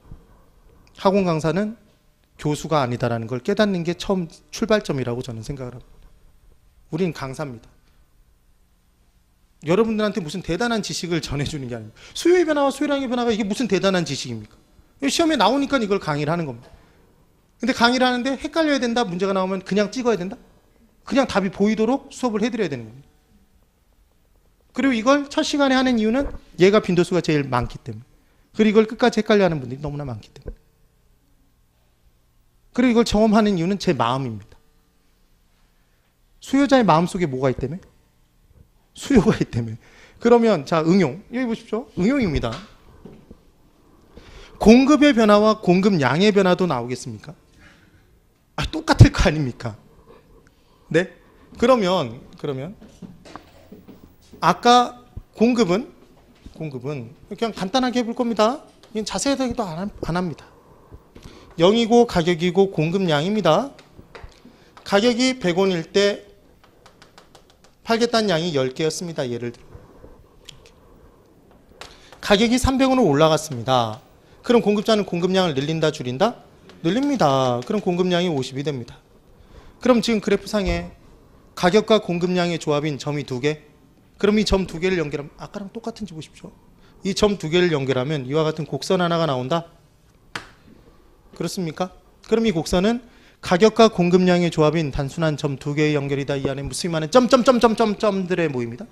학원 강사는 교수가 아니다라는 걸 깨닫는 게 처음 출발점이라고 저는 생각을 합니다. 우린 강사입니다. 여러분들한테 무슨 대단한 지식을 전해주는 게 아닙니다. 수요의 변화와 수요량의 변화가 이게 무슨 대단한 지식입니까? 시험에 나오니까 이걸 강의를 하는 겁니다. 근데 강의를 하는데 헷갈려야 된다, 문제가 나오면 그냥 찍어야 된다? 그냥 답이 보이도록 수업을 해드려야 되는 겁니다. 그리고 이걸 첫 시간에 하는 이유는 얘가 빈도수가 제일 많기 때문에, 그리고 이걸 끝까지 헷갈려하는 분들이 너무나 많기 때문에, 그리고 이걸 경험하는 이유는 제 마음입니다. 수요자의 마음속에 뭐가 있다며? 수요가 있다며. 그러면 자, 응용. 여기 보십시오. 응용입니다. 공급의 변화와 공급량의 변화도 나오겠습니까? 똑같을 거 아닙니까? 네? 그러면 아까 공급은 그냥 간단하게 해볼 겁니다. 자세하게도 안 합니다. 0이고 가격이고 공급량입니다. 가격이 100원일 때 팔겠다는 양이 10개였습니다. 예를 들어. 가격이 300원으로 올라갔습니다. 그럼 공급자는 공급량을 늘린다, 줄인다? 늘립니다. 그럼 공급량이 50이 됩니다. 그럼 지금 그래프상에 가격과 공급량의 조합인 점이 2개. 그럼 이 점 2개를 연결하면, 아까랑 똑같은지 보십시오. 이 점 2개를 연결하면 이와 같은 곡선 하나가 나온다? 그렇습니까? 그럼 이 곡선은 가격과 공급량의 조합인 단순한 점 2개의 연결이다. 이 안에 무수히 많은 점들의 모임이다.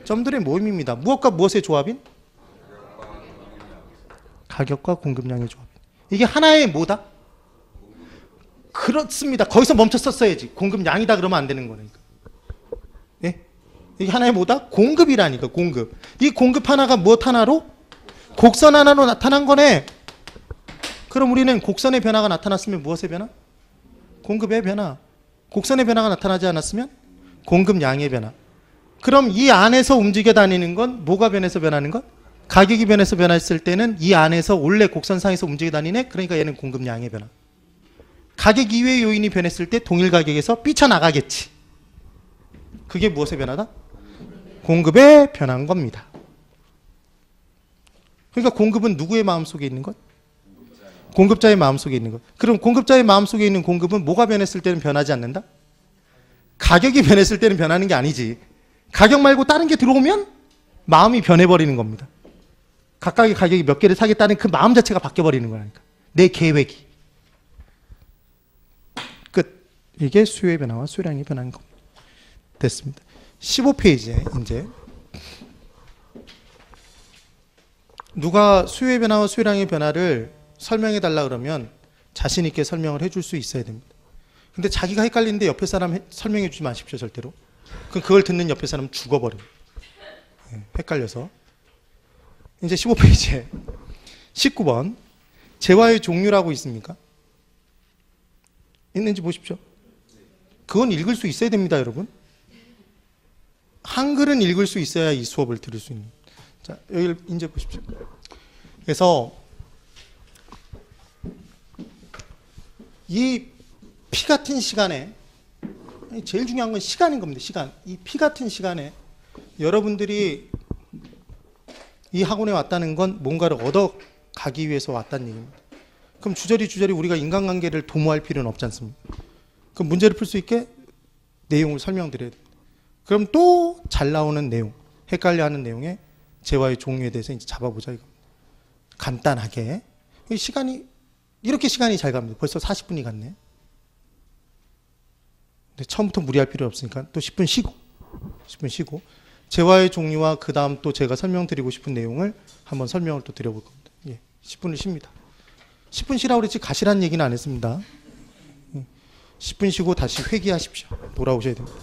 점들의 모임입니다. 무엇과 무엇의 조합인? 가격과 공급량의 조합인. 이게 하나의 뭐다? 그렇습니다. 거기서 멈췄었어야지. 공급량이다 그러면 안 되는 거니까. 예? 이게 하나의 뭐다? 공급이라니까. 공급. 이 공급 하나가 무엇 하나로? 곡선 하나로 나타난 거네. 그럼 우리는 곡선의 변화가 나타났으면 무엇의 변화? 공급의 변화. 곡선의 변화가 나타나지 않았으면 공급량의 변화. 그럼 이 안에서 움직여 다니는 건 뭐가 변해서 변하는 것? 가격이 변해서 변했을 때는 이 안에서 원래 곡선상에서 움직여 다니네. 그러니까 얘는 공급량의 변화. 가격 이외의 요인이 변했을 때 동일 가격에서 삐쳐나가겠지. 그게 무엇의 변화다? 공급의 변화인 겁니다. 그러니까 공급은 누구의 마음속에 있는 것? 공급자의 마음속에 있는 것. 그럼 공급자의 마음속에 있는 공급은 뭐가 변했을 때는 변하지 않는다? 가격이 변했을 때는 변하는 게 아니지. 가격 말고 다른 게 들어오면 마음이 변해버리는 겁니다. 각각의 가격이 몇 개를 사겠다는 그 마음 자체가 바뀌어버리는 거라니까. 내 계획이. 끝. 이게 수요의 변화와 수요량의 변화인 겁니다. 됐습니다. 15페이지에 이제 누가 수요의 변화와 수요량의 변화를 설명해 달라 그러면 자신 있게 설명을 해줄 수 있어야 됩니다. 근데 자기가 헷갈리는데 옆에 사람 설명해 주지 마십시오, 절대로. 그럼 그걸 듣는 옆에 사람 죽어버려요. 헷갈려서. 이제 15페이지에 19번 재화의 종류라고 있습니까? 있는지 보십시오. 그건 읽을 수 있어야 됩니다, 여러분. 한글은 읽을 수 있어야 이 수업을 들을 수 있는. 자, 여기를 이제 보십시오. 그래서 이 피 같은 시간에, 제일 중요한 건 시간인 겁니다. 시간. 이 피 같은 시간에 여러분들이 이 학원에 왔다는 건 뭔가를 얻어가기 위해서 왔다는 얘기입니다. 그럼 주저리 우리가 인간관계를 도모할 필요는 없지 않습니까? 그럼 문제를 풀 수 있게 내용을 설명드려야 됩니다. 그럼 또 잘 나오는 내용, 헷갈려하는 내용에 재화의 종류에 대해서 이제 잡아보자 이겁니다. 간단하게. 시간이 이렇게 시간이 잘 갑니다. 벌써 40분이 갔네. 근데 처음부터 무리할 필요 없으니까 또 10분 쉬고 재화의 종류와 그 다음 또 제가 설명드리고 싶은 내용을 한번 설명을 또 드려볼 겁니다. 예, 10분을 쉽니다. 10분 쉬라고 그랬지 가시라는 얘기는 안 했습니다. 10분 쉬고 다시 회귀하십시오. 돌아오셔야 됩니다.